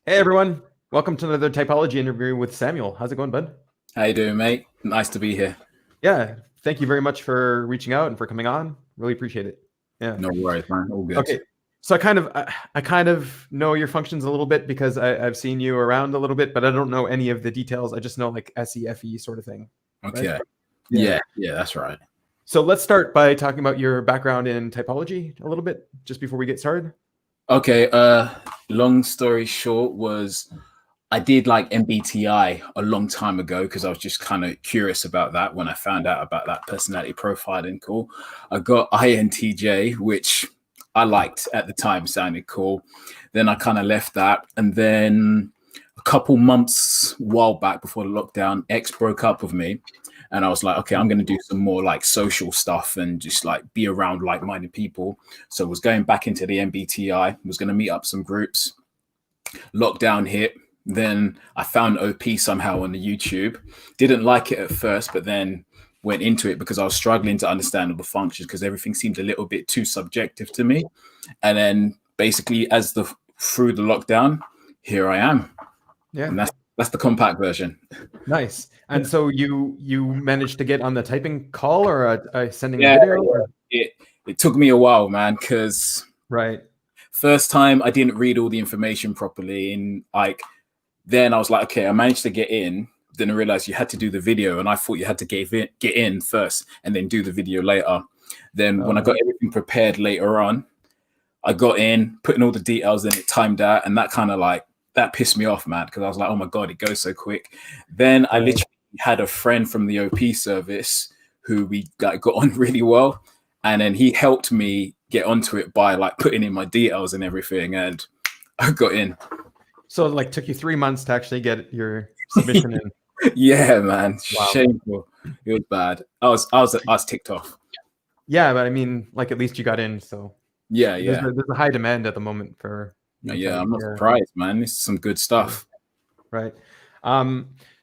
Hey everyone, welcome to another typology interview with Samuel. How's it going, bud? How you doing, mate? Nice to be here. Yeah, thank you very much for reaching out and for coming on. Really appreciate it. Yeah. No worries, man. All good. Okay. So I kind of know your functions a little bit because I've seen you around a little bit, but I don't know any of the details. I just know like SEFE sort of thing, right? Okay. Yeah. Yeah, that's right. So let's start by talking about your background in typology a little bit, just before we get started. Okay, long story short was I did like MBTI a long time ago because I was just kind of curious about that when I found out about that personality profiling. Cool. I got INTJ, which I liked at the time, sounded cool. Then I kind of left that. And then a couple months, while back before the lockdown, X broke up with me. And I was like, okay, I'm going to do some more like social stuff and just like be around like-minded people. So I was going back into the MBTI, was going to meet up some groups. Lockdown hit. Then I found OP somehow on the YouTube. Didn't like it at first, but then went into it because I was struggling to understand all the functions because everything seemed a little bit too subjective to me. And then basically, as the through the lockdown, here I am, Yeah. and that's the compact version. Nice. And so you managed to get on the typing call or sending a Yeah, video? Or? it took me a while, man, because Right. first time I didn't read all the information properly, and like then I was like, okay, I managed to get in. Then I realized you had to do the video, and I thought you had to get in first and then do the video later. Then when I got everything prepared later on, I got in, putting all the details in, it timed out, and that kind of like that pissed me off, man, because I was like, oh my god, it goes so quick. Then I literally had a friend from the OP service who we got on really well, and then he helped me get onto it by like putting in my details and everything, and I got in. So it like took you 3 months to actually get your submission in. Yeah, man, Wow. shameful. It was bad. I was ticked off. Yeah, but I mean, like at least you got in. So Yeah, there's yeah, there's a high demand at the moment for yeah. type. I'm not Yeah, surprised, man. This is some good stuff. right.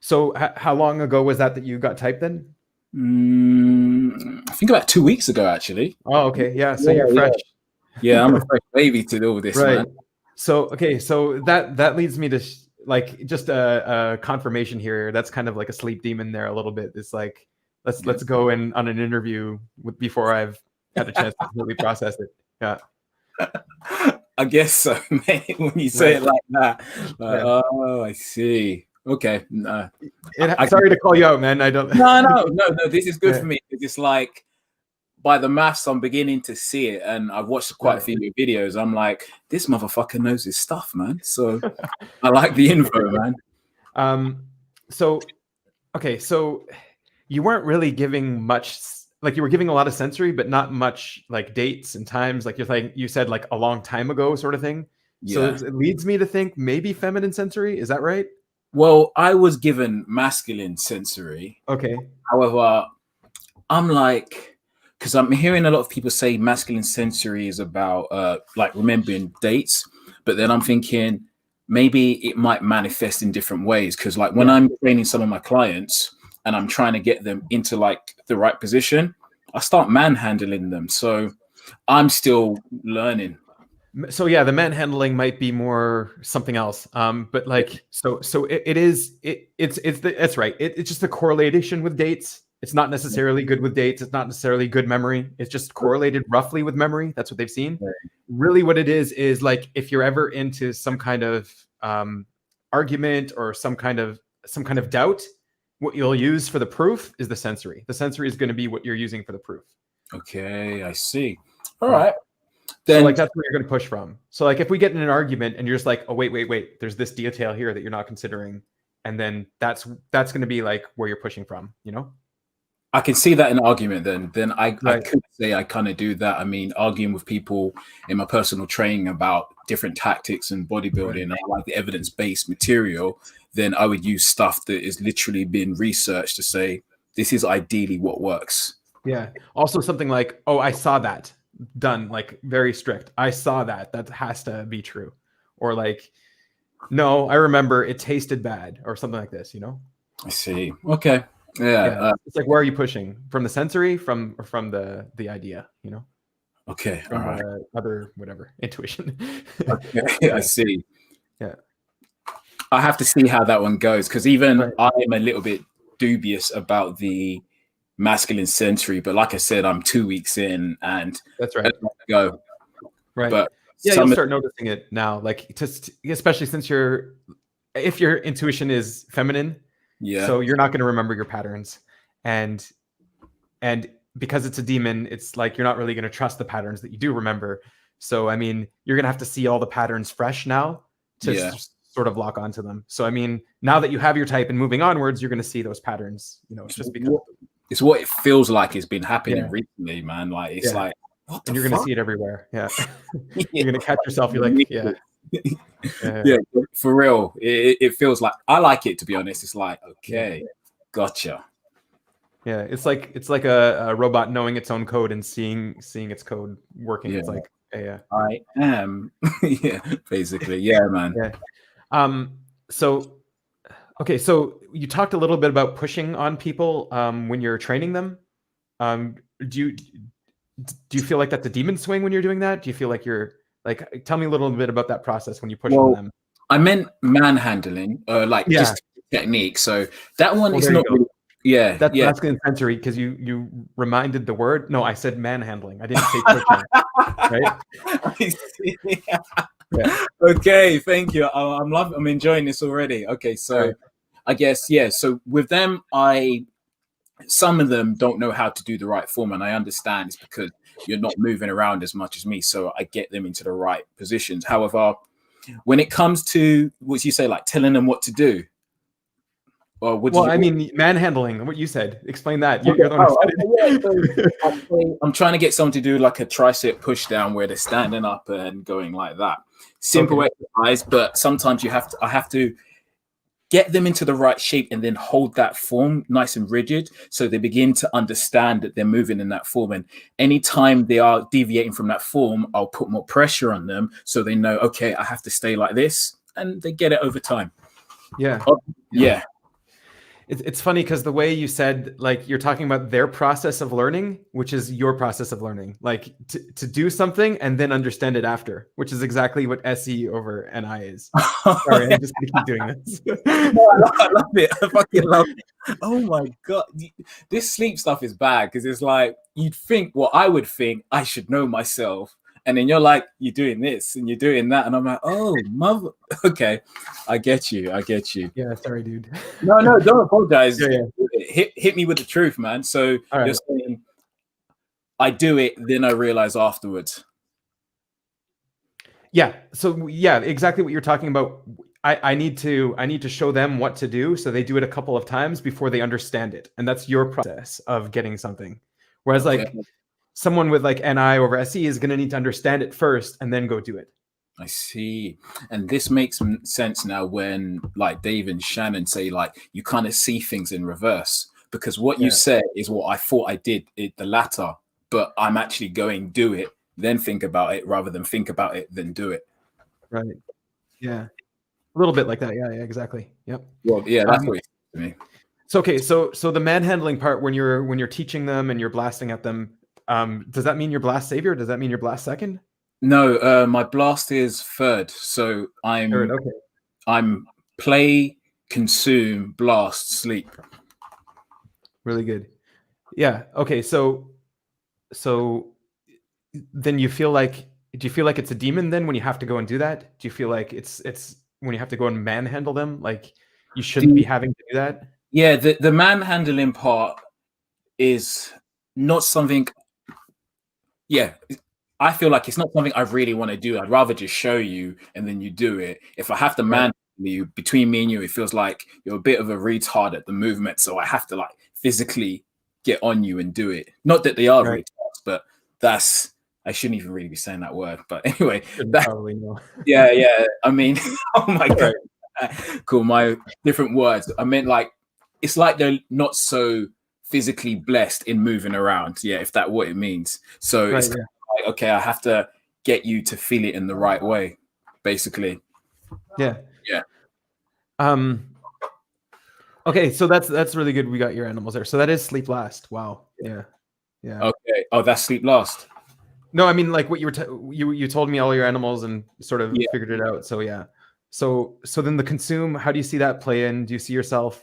So how long ago was that you got typed then? I think about 2 weeks ago, actually. Oh, okay. Yeah. So Yeah, you're fresh. yeah, yeah. I'm a fresh baby to all this, man. Right. So okay. So that leads me to like just a confirmation here. That's kind of like a sleep demon there a little bit. It's like let's go in on an interview before I've had a chance to completely process it. Yeah. I guess so, mate. When you say Right. it like that, like, Yeah. oh, I see. Okay, no, Sorry to call you out, man. I don't. no. This is good Yeah. for me. It's like by the maths, I'm beginning to see it, and I've watched quite a Right. few videos. I'm like, this motherfucker knows his stuff, man. So I like the info, man. Um. So okay. So you weren't really giving much. Like you were giving a lot of sensory, but not much like dates and times. Like you said like a long time ago, sort of thing. So Yeah. it leads me to think maybe feminine sensory. Is that right? Well, I was given masculine sensory. Okay. However, I'm like, because I'm hearing a lot of people say masculine sensory is about like remembering dates, but then I'm thinking maybe it might manifest in different ways. Because like when Yeah. I'm training some of my clients and I'm trying to get them into like the right position, I start manhandling them. So I'm still learning. So yeah, the manhandling might be more something else. But like so it is it's right. It's just a correlation with dates. It's not necessarily good with dates. It's not necessarily good memory. It's just correlated roughly with memory. That's what they've seen. Really, what it is like if you're ever into some kind of argument or some kind of doubt, what you'll use for the proof is the sensory. The sensory is going to be what you're using for the proof. Okay, I see. All Yeah. right. So Then like that's where you're going to push from. So like if we get in an argument and you're just like, oh wait, there's this detail here that you're not considering, and then that's going to be like where you're pushing from, you know? I can see that in argument then I Right. could say I kind of do that. I mean, arguing with people in my personal training about different tactics and bodybuilding, and I like the evidence-based material, then I would use stuff that is literally been researched to say this is ideally what works. Yeah. Also something like, oh, I saw that done, like very strict. I saw that. That has to be true. Or like, no, I remember it tasted bad or something like this, you know? I see. Okay. Yeah. Yeah. It's like where are you pushing? From the sensory, from the idea, you know? Okay. All From right. other whatever, intuition. Okay. I Yeah. see. Yeah. I have to see how that one goes, because even Right. I'm a little bit dubious about the masculine sensory. But like I said, I'm 2 weeks in, and That's let's right. go. Right. But Yeah, you'll some, start noticing it now, like just especially since if your intuition is feminine, yeah, so you're not going to remember your patterns, and and because it's a demon, it's like you're not really going to trust the patterns that you do remember. So I mean, you're going to have to see all the patterns fresh now to yeah. sort of lock onto them. So I mean, now that you have your type and moving onwards, you're going to see those patterns. You know, just because. It's what it feels like has been happening Yeah. recently, man. Like it's Yeah. like, what the And you're going to fuck? see it everywhere. Yeah. Yeah. You're going to catch yourself. You're like, yeah. Yeah, for real. It feels like, I like it, to be honest. It's like, okay, gotcha. Yeah, it's like a robot knowing its own code and seeing its code working. Yeah. It's like, yeah, I am. Yeah, basically. Yeah, man. yeah. So okay, so you talked a little bit about pushing on people when you're training them. Do you feel like that's a demon swing when you're doing that? Do you feel like you're like, tell me a little bit about that process when you push on them? I meant manhandling, like Yeah. just technique. So that one is there you not go. really, yeah, That's yeah. masculine sensory because you reminded the word. No, I said manhandling. I didn't say pushing. Right? I see. Yeah. Okay, thank you. I'm enjoying this already. Okay, so Right. I guess, yeah. So with them, some of them don't know how to do the right form, and I understand it's because you're not moving around as much as me, so I get them into the right positions. However, when it comes to what you say, like telling them what to do, or what did Well, you? I mean, manhandling. What you said. Explain that. You're the one who said it. I'm trying to get someone to do like a tricep push down where they're standing up and going like that. Simple exercise, but sometimes I have to get them into the right shape and then hold that form nice and rigid, so they begin to understand that they're moving in that form. And anytime they are deviating from that form, I'll put more pressure on them so they know, okay, I have to stay like this, and they get it over time. Yeah. Yeah. It's funny because the way you said, like, you're talking about their process of learning, which is your process of learning, like to do something and then understand it after, which is exactly what SE over NI is. Sorry, I'm just gonna keep doing this. No, I love it. I fucking love it. Oh my god, this sleep stuff is bad because it's like you'd think what I would think I should know myself, and then you're like, you're doing this and you're doing that, and I'm like, oh mother. Okay, I get you. Yeah, sorry, dude. No, don't apologize. Yeah. Hit me with the truth, man. So All right. you're saying I do it, then I realize afterwards. Yeah. So yeah, exactly what you're talking about. I need to show them what to do, so they do it a couple of times before they understand it, and that's your process of getting something. Whereas like someone with like NI over SE is going to need to understand it first and then go do it. I see. And this makes sense now when like Dave and Shannon say like you kind of see things in reverse, because what you said is what I thought I did, the latter, but I'm actually going do it, then think about it, rather than think about it, then do it. Right. Yeah. A little bit like that. Yeah, exactly. Yep. Well, yeah, that's what it's to me. So okay, so the manhandling part, when you're teaching them and you're blasting at them, does that mean you're blast savior? Does that mean you're blast second? No, my blast is third. So I'm Third, okay. I'm play, consume, blast, sleep. Really good. Yeah. Okay. So then do you feel like it's a demon then when you have to go and do that? Do you feel like it's when you have to go and manhandle them, like you shouldn't be having to do that? Yeah, the manhandling part is not something. Yeah, I feel like it's not something I really want to do. I'd rather just show you and then you do it. If I have to manhandle you, between me and you, it feels like you're a bit of a retard at the movement, so I have to like physically get on you and do it. Not that they are retards, but that's, I shouldn't even really be saying that word. But anyway, probably no. Yeah. I mean, oh my god, cool. My different words. I meant like it's like they're not so physically blessed in moving around. Yeah, if that's what it means. So it's like, okay, I have to get you to feel it in the right way, basically. Yeah. Okay, so that's really good. We got your animals there. So that is sleep last. Wow. Yeah. Okay. Oh, that's sleep last. No, I mean like what you were you told me all your animals and sort of figured it out. So yeah. So then the consume, how do you see that play in? Do you see yourself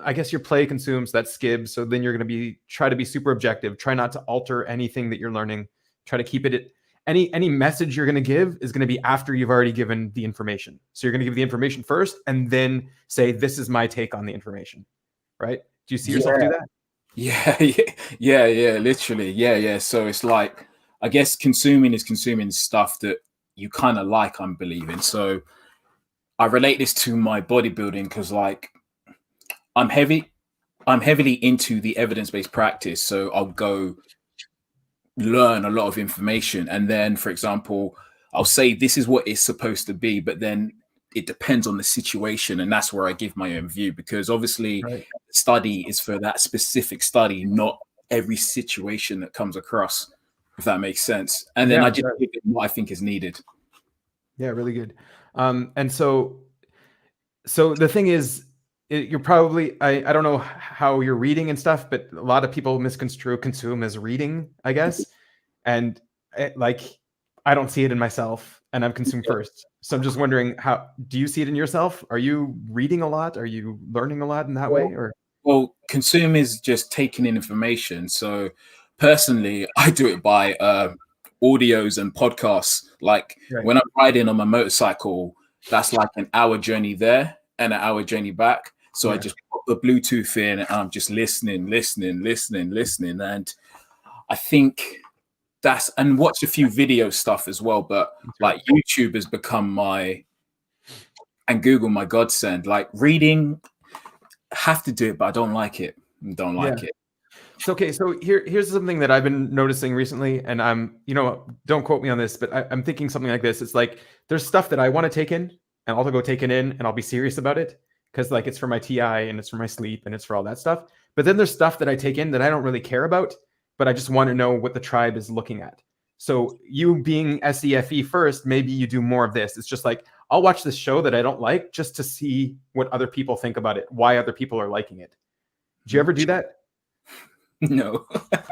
I guess your play consumes that skib, so then you're going to try to be super objective, try not to alter anything that you're learning, try to keep it at any message you're going to give is going to be after you've already given the information. So you're going to give the information first and then say, this is my take on the information, right? Do you see yourself do that? Yeah, literally. Yeah. So it's like, I guess consuming is consuming stuff that you kind of like, I'm believing. So I relate this to my bodybuilding because like I'm heavily into the evidence-based practice. So I'll go learn a lot of information. And then, for example, I'll say this is what it's supposed to be, but then it depends on the situation. And that's where I give my own view, because obviously Right. study is for that specific study, not every situation that comes across, if that makes sense. And then I just give it what I think is needed. Yeah, really good. And so the thing is, you're probably, I don't know how you're reading and stuff, but a lot of people misconstrue consume as reading, I guess. And like, I don't see it in myself, and I'm consume first. So I'm just wondering, how do you see it in yourself? Are you reading a lot? Are you learning a lot in that way? Or well, consume is just taking in information. So personally, I do it by audios and podcasts. Like when I'm riding on my motorcycle, that's like an hour journey there and an hour journey back. So I just put the Bluetooth in and I'm just listening. And I think and watch a few video stuff as well. But like YouTube has become and Google my godsend. Like reading, have to do it, but I don't like it. Like it. So, okay, so here's something that I've been noticing recently, and I'm, don't quote me on this, but I'm thinking something like this. It's like there's stuff that I want to take in, and I'll go take it in, and I'll be serious about it because like it's for my TI and it's for my sleep and it's for all that stuff. But then there's stuff that I take in that I don't really care about, but I just want to know what the tribe is looking at. So you being SEFE first, maybe you do more of this. It's just like, I'll watch this show that I don't like just to see what other people think about it, why other people are liking it. Do you ever do that? No.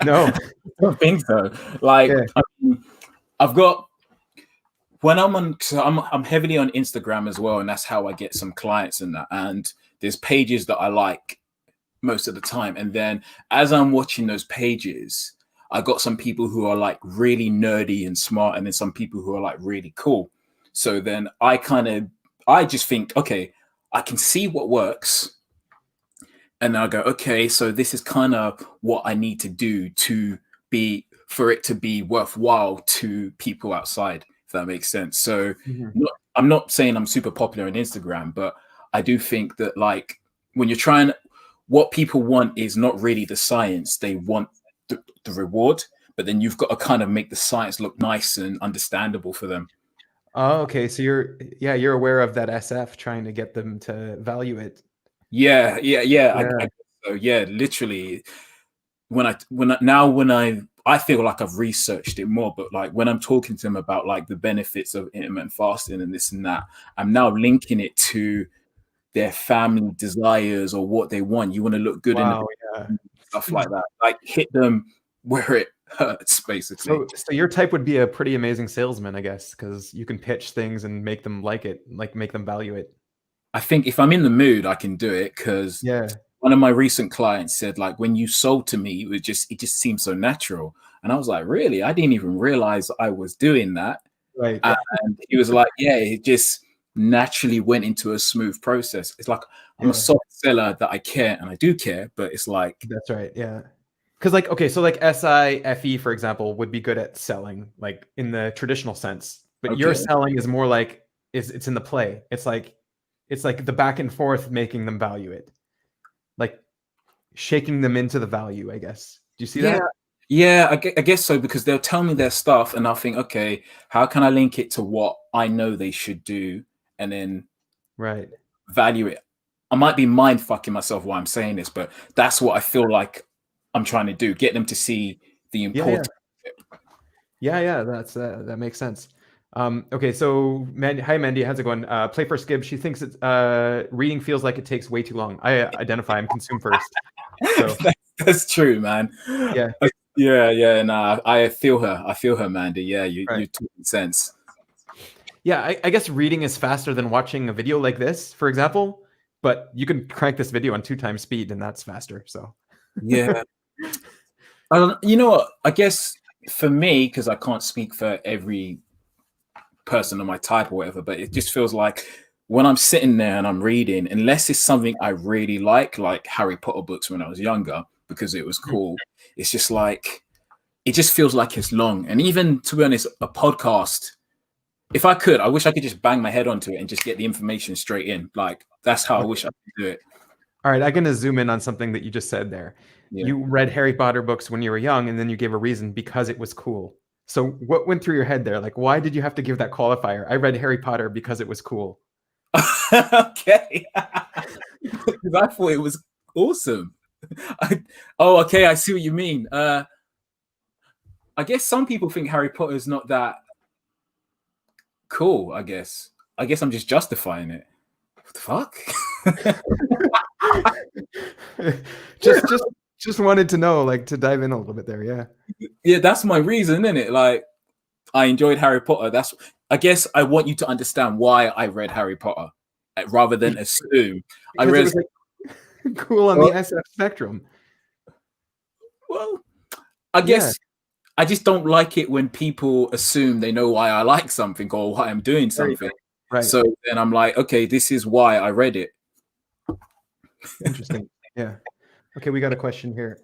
No. I don't think so. Like I've got, when I'm heavily on Instagram as well, and that's how I get some clients in that. And there's pages that I like most of the time. And then as I'm watching those pages, I got some people who are like really nerdy and smart, and then some people who are like really cool. So then I just think, okay, I can see what works. And I go, okay, so this is kind of what I need to do for it to be worthwhile to people outside, if that makes sense. So I'm not saying I'm super popular on Instagram, but I do think that like when you're trying, what people want is not really the science. They want the reward, but then you've got to kind of make the science look nice and understandable for them. Oh, okay. So you're aware of that SF, trying to get them to value it. Yeah. So yeah, literally when I feel like I've researched it more, but like when I'm talking to them about like the benefits of intermittent fasting and this and that, I'm now linking it to their family desires or what they want. You want to look good in stuff like that. Like hit them where it hurts, basically. So your type would be a pretty amazing salesman, I guess, because you can pitch things and make them like it, like make them value it. I think if I'm in the mood, I can do it, because one of my recent clients said, like, when you sold to me, it just seemed so natural. And I was like, really? I didn't even realize I was doing that. Right. And he was like, yeah, it just naturally went into a smooth process. It's like I'm a soft seller that I care, and I do care, but it's like, that's right. Yeah. Because like, okay, so like SIFE, for example, would be good at selling, like in the traditional sense, but your selling is more like it's in the play. It's like the back and forth, making them value it, like shaking them into the value, I guess. Do you see that? Yeah, I guess so, because they'll tell me their stuff and I'll think, okay, how can I link it to what I know they should do, and then value it. I might be mind fucking myself while I'm saying this, but that's what I feel like I'm trying to do, get them to see the importance of it. Yeah, that makes sense. Okay, so hi Mandy, how's it going? Play for Skib. She thinks it's reading feels like it takes way too long. I identify I'm consume first. So that's true, man. Yeah. Nah, I feel her, Mandy. Yeah, you're talking sense. Yeah, I guess reading is faster than watching a video like this, for example. But you can crank this video on 2 times speed, and that's faster. So Yeah. You know what? I guess for me, because I can't speak for every person on my type or whatever, but it just feels like when I'm sitting there and I'm reading, unless it's something I really like Harry Potter books when I was younger, because it was cool, it's just like, it just feels like it's long. And even, to be honest, a podcast, if I could, I wish I could just bang my head onto it and just get the information straight in. Like, that's how I wish I could do it. all right, I'm going to zoom in on something that you just said there. Yeah. You read Harry Potter books when you were young, and then you gave a reason because it was cool. So what went through your head there? Like, why did you have to give that qualifier? I read Harry Potter because it was cool. Okay. Because I thought it was awesome. Okay, I see what you mean. I guess some people think Harry Potter is not that cool, I guess. I'm just justifying it. What the fuck? just wanted to know, like, to dive in a little bit there. Yeah. Yeah, that's my reason, isn't it? Like, I enjoyed Harry Potter. I guess I want you to understand why I read Harry Potter, rather than assume. I read it was like cool on the SF spectrum. Well, I guess I just don't like it when people assume they know why I like something or why I'm doing something. Right. So then I'm like, okay, this is why I read it. Interesting. Yeah. Okay, we got a question here.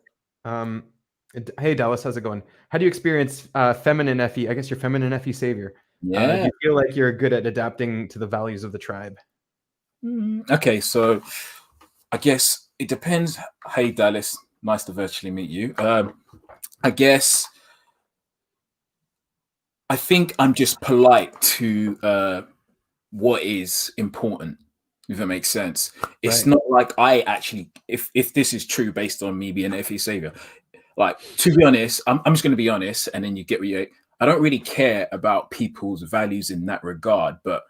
Hey, Dallas, how's it going? How do you experience feminine FE? I guess you're feminine FE savior. Yeah. Do you feel like you're good at adapting to the values of the tribe? Okay, so I guess it depends. Hey, Dallas, nice to virtually meet you. I guess I think I'm just polite to what is important, if that makes sense. It's not like I actually, if this is true based on me being an FE savior, like, to be honest, I'm just going to be honest, and then you get what you. I don't really care about people's values in that regard, but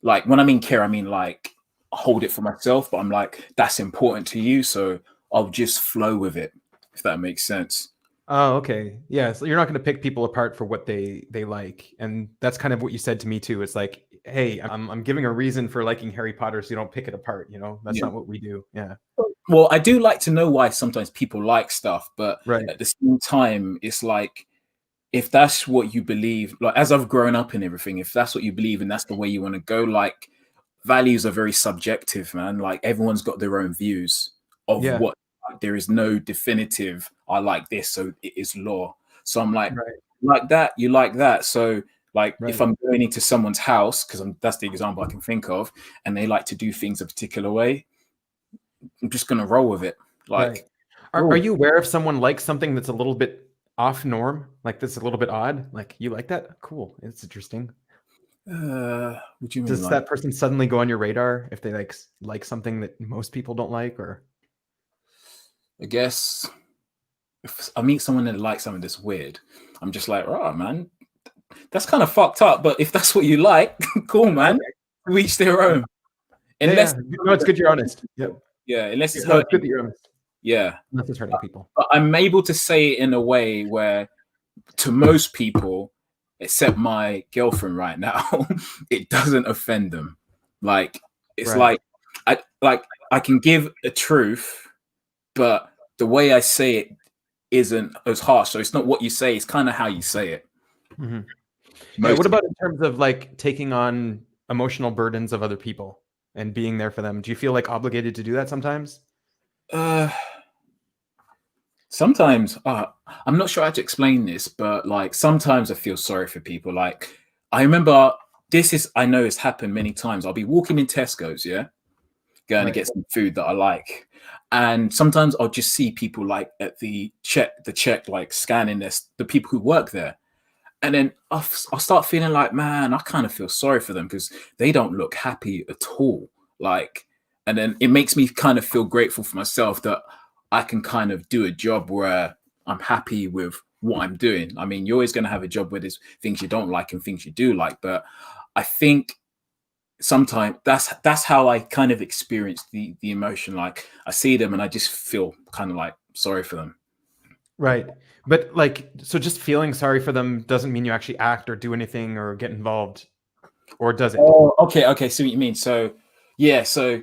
like when I mean care, I mean like hold it for myself. But I'm like, that's important to you, so I'll just flow with it, if that makes sense. Oh, okay. Yeah. So you're not going to pick people apart for what they like, and that's kind of what you said to me too. It's like, hey, I'm giving a reason for liking Harry Potter, so you don't pick it apart. You know, that's not what we do. Yeah. Well, I do like to know why sometimes people like stuff, but at the same time, it's like, if that's what you believe, like as I've grown up and everything, if that's what you believe and that's the way you want to go, like values are very subjective, man. Like everyone's got their own views of what. Like, there is no definitive, I like this, so it is law. So I'm like, like that, you like that. So like if I'm going into someone's house, because that's the example I can think of, and they like to do things a particular way, I'm just gonna roll with it. Like, are you aware if someone likes something that's a little bit off norm, like that's a little bit odd? Like, you like that? Cool, it's interesting. What do you mean? Does that person suddenly go on your radar if they like something that most people don't like? Or I guess if I meet someone that likes something that's weird, I'm just like, oh man, that's kind of fucked up. But if that's what you like, cool, man. Reach their own. Unless no, it's good you're honest. Yeah, unless it's good that you're honest. Yeah, unless it's hurting people. But I'm able to say it in a way where, to most people, except my girlfriend right now, it doesn't offend them. Like it's like I can give a truth, but the way I say it isn't as harsh. So it's not what you say; it's kind of how you say it. What about in terms of like taking on emotional burdens of other people and being there for them? Do you feel like obligated to do that sometimes? Sometimes I'm not sure how to explain this, but like sometimes I feel sorry for people. Like I remember I know it's happened many times. I'll be walking in Tesco's, going to get some food that I like, and sometimes I'll just see people like at the check, like scanning the people who work there, and then I'll start feeling like, man, I kind of feel sorry for them because they don't look happy at all. Like, and then it makes me kind of feel grateful for myself that I can kind of do a job where I'm happy with what I'm doing. I mean, you're always going to have a job where there's things you don't like and things you do like, but I think sometimes that's how I kind of experience the emotion. Like I see them and I just feel kind of like sorry for them. Right. But like, so just feeling sorry for them doesn't mean you actually act or do anything or get involved. or does it? Oh, okay. See what you mean. So, yeah. So,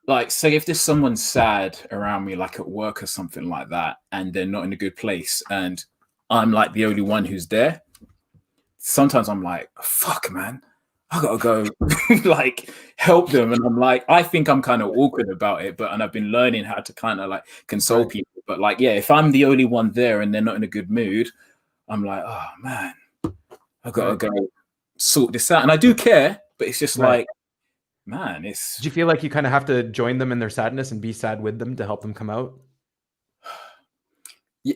like, say if there's someone sad around me, like at work or something like that, and they're not in a good place, and I'm like the only one who's there. Sometimes I'm like, fuck, man, I gotta go, like, help them, and I'm like, I think I'm kind of awkward about it, and I've been learning how to kind of like console Right. people. But like, yeah, if I'm the only one there and they're not in a good mood, I'm like, oh man, I gotta Right. go sort this out, and I do care, but it's just Right. like, man, it's. Do you feel like you kind of have to join them in their sadness and be sad with them to help them come out?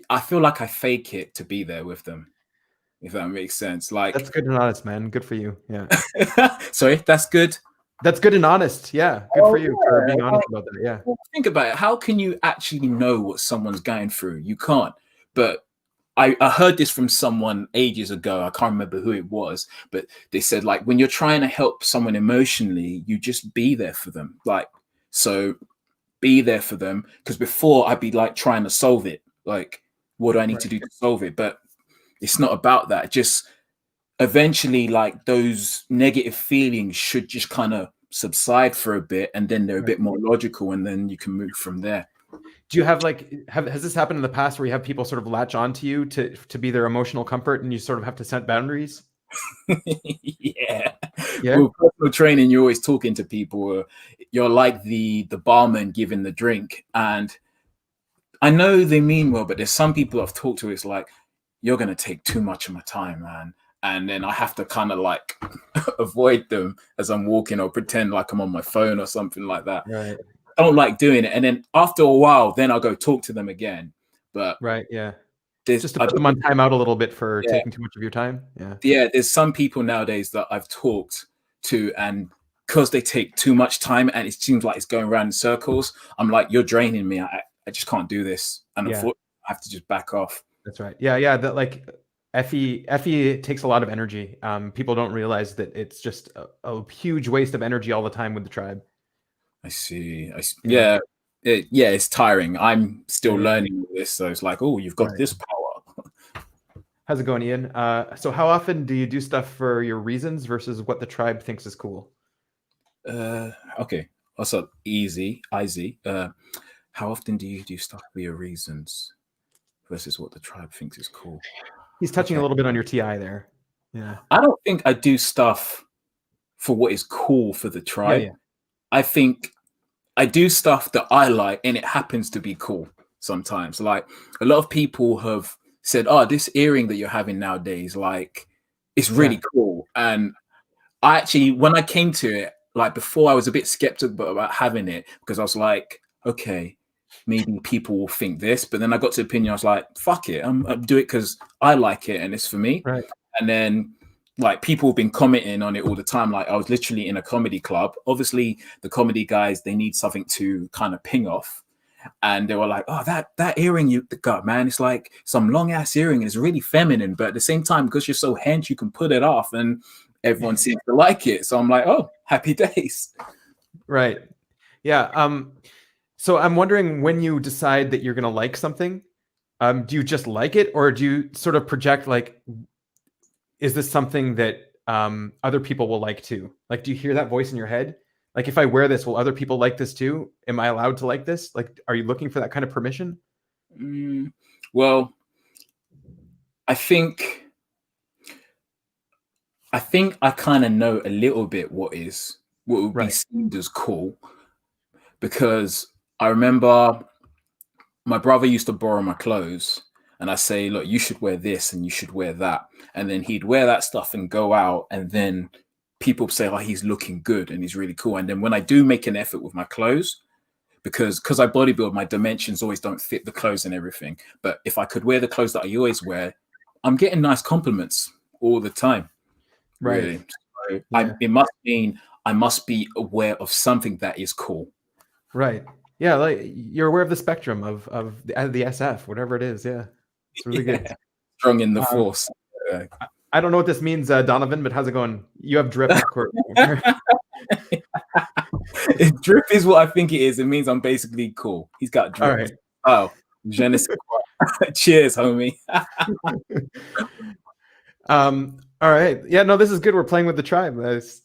I feel like I fake it to be there with them, if that makes sense. That's Like, good and honest, man. Good for you. Yeah. sorry, that's good. That's good and honest. Yeah. Good for Oh, you for being yeah. honest about that. Yeah. Well, think about it. How can you actually know what someone's going through? You can't. But I heard this from someone ages ago. I can't remember who it was, but they said, like, when you're trying to help someone emotionally, you just be there for them. Like, so be there for them. Because before I'd be like trying to solve it. Like, what do I need to Right. do to solve it? But it's not about that. Just eventually, like, those negative feelings should just kind of subside for a bit, and then they're a Right. bit more logical, and then you can move from there. Do you have like has this happened in the past where you have people sort of latch onto you to be their emotional comfort and you sort of have to set boundaries? Yeah. Yeah. Well, personal training, you're always talking to people. You're like the barman giving the drink, and I know they mean well, but there's some people I've talked to. It's like, you're gonna take too much of my time, man. And then I have to kind of like avoid them as I'm walking, or pretend like I'm on my phone or something like that. Right. I don't like doing it. And then after a while, then I'll go talk to them again. But Right. Yeah. there's, Just to I put them on timeout a little bit for yeah, taking too much of your time. Yeah. yeah, there's some people nowadays that I've talked to, and because they take too much time and it seems like it's going around in circles, I'm like, you're draining me. I just can't do this. And Yeah. unfortunately, I have to just back off. That's right. Yeah. Yeah. That like FE takes a lot of energy. People don't realize that it's just a huge waste of energy all the time with the tribe. I see. Yeah. Yeah. Yeah, it's tiring. I'm still Yeah. learning this. So it's like, oh, you've got Right. this power. How's it going, Ian? So how often do you do stuff for your reasons versus what the tribe thinks is cool? Okay. Also, easy. How often do you do stuff for your reasons versus what the tribe thinks is cool? He's touching a Okay. little bit on your TI there. Yeah. I don't think I do stuff for what is cool for the Yeah. tribe. Yeah. I think I do stuff that I like, and it happens to be cool sometimes. Like, a lot of people have said, oh, this earring that you're having nowadays, like, it's really cool. And I actually, when I came to it, like, before, I was a bit skeptical about having it, because I was like, okay, maybe people will think this. But then I got to the opinion, I was like, fuck it, I'm do it because I like it and it's for me. Right. And then, like, people have been commenting on it all the time. Like, I was literally in a comedy club. Obviously, the comedy guys, they need something to kind of ping off. And they were like, oh, that earring you got, man, it's like some long ass earring. It's really feminine, but at the same time, because you're so hench, you can put it off, and everyone seems to like it. So I'm like, oh, happy days. Right. Yeah. So I'm wondering, when you decide that you're going to like something, do you just like it, or do you sort of project like, is this something that other people will like too? Like, do you hear that voice in your head? Like, if I wear this, will other people like this too? Am I allowed to like this? Like, are you looking for that kind of permission? Well, I think I kind of know a little bit what would be seen as cool, because I remember my brother used to borrow my clothes, and I say, look, you should wear this and you should wear that. And then he'd wear that stuff and go out, and then people say, oh, he's looking good and he's really cool. And then when I do make an effort with my clothes, because I bodybuild, my dimensions always don't fit the clothes and everything. But if I could wear the clothes that I always wear, I'm getting nice compliments all the time. Right. Really. So it must mean I must be aware of something that is cool. Right. Yeah. Like, you're aware of the spectrum of the SF, whatever it is. Yeah. It's really good. Strong in the force. I don't know what this means, Donovan, but how's it going? You have drip. Drip is what I think it is. It means I'm basically cool. He's got drip. All right. Oh, je ne sais quoi. Cheers, homie. All right. Yeah, no, this is good. We're playing with the tribe.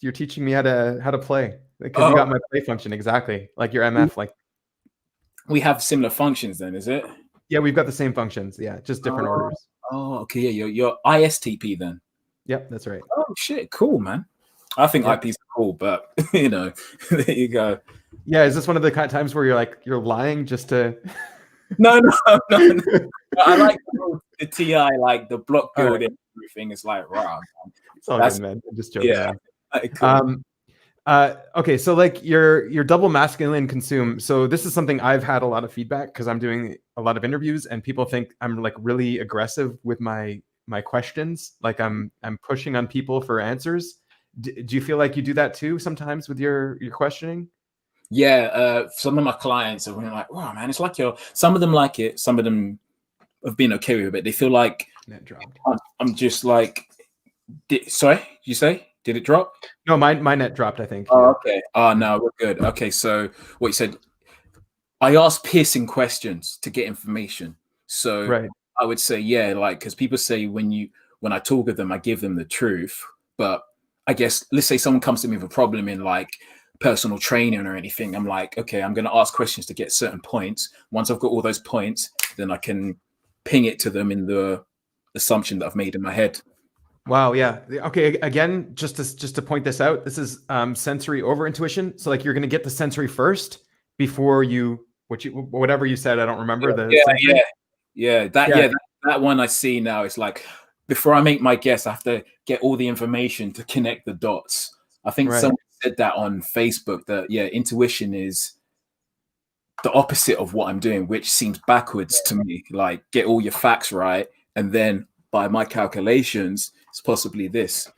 You're teaching me how to play because you Oh, got my play function exactly like your MF. Like, we have similar functions then, is it? yeah, we've got the same functions. Yeah, just different Oh, orders. okay. Yeah, you're ISTP then. Yep, that's right. Oh shit, cool, man. I think Yep. IPs are cool, but there you go. Yeah, is this one of the kind of times where you're lying just to? No, no, no. I like the TI, like the block All right. building, everything is like, wow. It's all That's good, man. I'm just joking yeah, around. cool. Okay, so like your double masculine consume. So this is something I've had a lot of feedback because I'm doing a lot of interviews and people think I'm like really aggressive with my questions. Like I'm pushing on people for answers. Do you feel like you do that too sometimes with your questioning? Yeah, some of my clients are really like, wow, man, it's like some of them like it, some of them have been okay with it. They feel like Net dropped. I'm just like, sorry, you say? Did it drop? No, my net dropped, I think. Oh, Yeah. okay. Oh, no, we're good. Okay, so what you said, I ask piercing questions to get information. So Right. I would say, yeah, like, because people say when I talk with them, I give them the truth. But I guess, let's say someone comes to me with a problem in like personal training or anything. I'm like, okay, I'm going to ask questions to get certain points. Once I've got all those points, then I can ping it to them in the assumption that I've made in my head. Wow. Yeah. Okay. Again, just to point this out, this is sensory over intuition. So like you're gonna get the sensory first before whatever you said. I don't remember the Yeah, sensory. Yeah. that one I see now. It's like before I make my guess, I have to get all the information to connect the dots. I think Right. someone said that on Facebook that intuition is the opposite of what I'm doing, which seems backwards to me. Like get all your facts right, and then by my calculations, it's possibly this.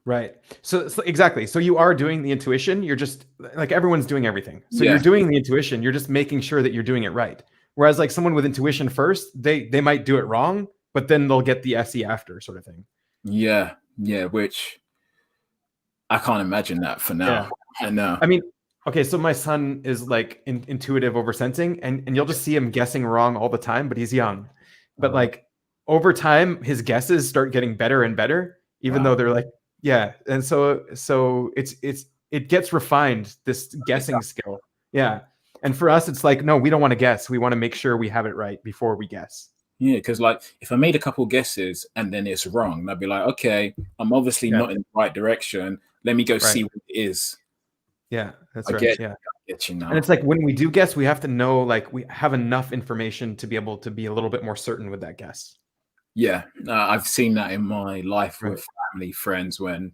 Right. So exactly. So you are doing the intuition. You're just like everyone's doing everything. So Yeah, you're doing the intuition. You're just making sure that you're doing it right. Whereas like someone with intuition first, they might do it wrong, but then they'll get the SE after sort of thing. yeah, yeah. Which I can't imagine that for now. Yeah. I know. I mean, okay, so my son is like intuitive over sensing, and you'll just see him guessing wrong all the time, but he's young. But like over time, his guesses start getting better and better, even Wow. though they're like, yeah. And so it gets refined, this guessing skill. Yeah. And for us, it's like, no, we don't want to guess. We want to make sure we have it right before we guess. Yeah, because like if I made a couple guesses and then it's wrong, I'd be like, okay, I'm obviously Yeah. not in the right direction. Let me go Right. see what it is. Yeah, that's I right. get, Yeah. I get you And now. it's like when we do guess, we have to know like we have enough information to be able to be a little bit more certain with that guess. Yeah, I've seen that in my life Right. with family, friends, when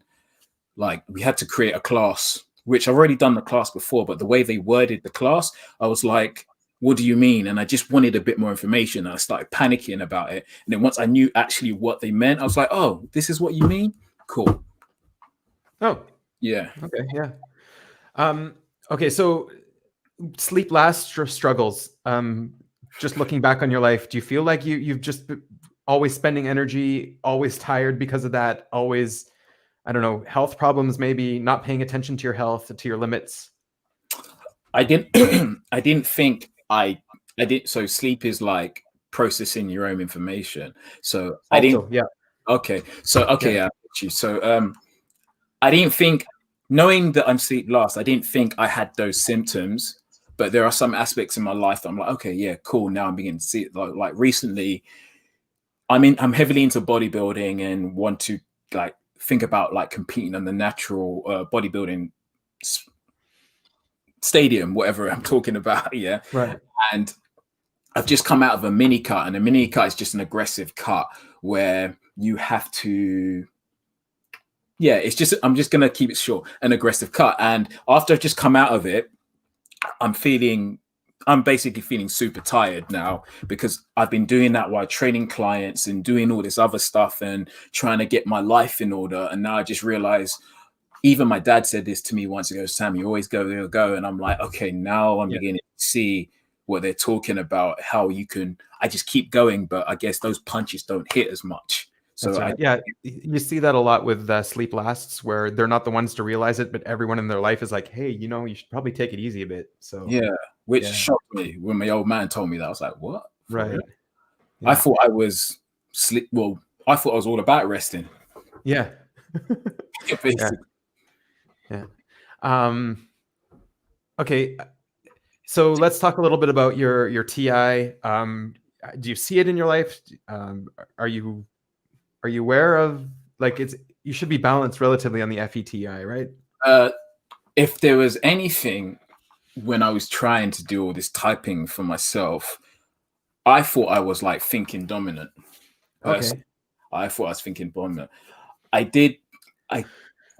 like we had to create a class, which I've already done the class before, but the way they worded the class, I was like, what do you mean? And I just wanted a bit more information. And I started panicking about it. And then once I knew actually what they meant, I was like, oh, this is what you mean? Cool. Oh, Yeah. okay. Yeah. Okay. So sleep last struggles. Just looking back on your life, do you feel like you've just always spending energy, always tired because of that, always, I don't know, health problems, maybe not paying attention to your health, to your limits? I didn't I didn't think I did so sleep is like processing your own information. So I didn't Also, yeah. okay. So okay, Yeah. yeah, I get you. So I didn't think knowing that I'm sleep lost, I didn't think I had those symptoms. But there are some aspects in my life that I'm like, okay, yeah, cool. Now I'm beginning to see it. Like recently, I'm heavily into bodybuilding and want to like think about like competing on the natural bodybuilding stadium, whatever I'm talking about. Yeah. Right. And I've just come out of a mini cut, and a mini cut is just an aggressive cut where you have to. Yeah, it's just I'm just gonna keep it short, an aggressive cut. And after I've just come out of it, I'm basically feeling super tired now because I've been doing that while training clients and doing all this other stuff and trying to get my life in order. And now I just realize, even my dad said this to me once ago, Sam, you always go. And I'm like, okay, now I'm Yeah. beginning to see what they're talking about, how I just keep going, but I guess those punches don't hit as much. That's So right. Yeah. You see that a lot with sleep lasts where they're not the ones to realize it, but everyone in their life is like, hey, you should probably take it easy a bit. So, yeah, which yeah. shocked me when my old man told me that. I was like, what? For Right. real? Yeah. I thought I was sleep. Well, I thought I was all about resting. Yeah. Basically. Yeah. Okay. So let's talk a little bit about your TI. Do you see it in your life? Are you aware of, like, you should be balanced relatively on the FETI, right? If there was anything when I was trying to do all this typing for myself, I thought I was like thinking dominant. Okay. I thought I was thinking dominant. The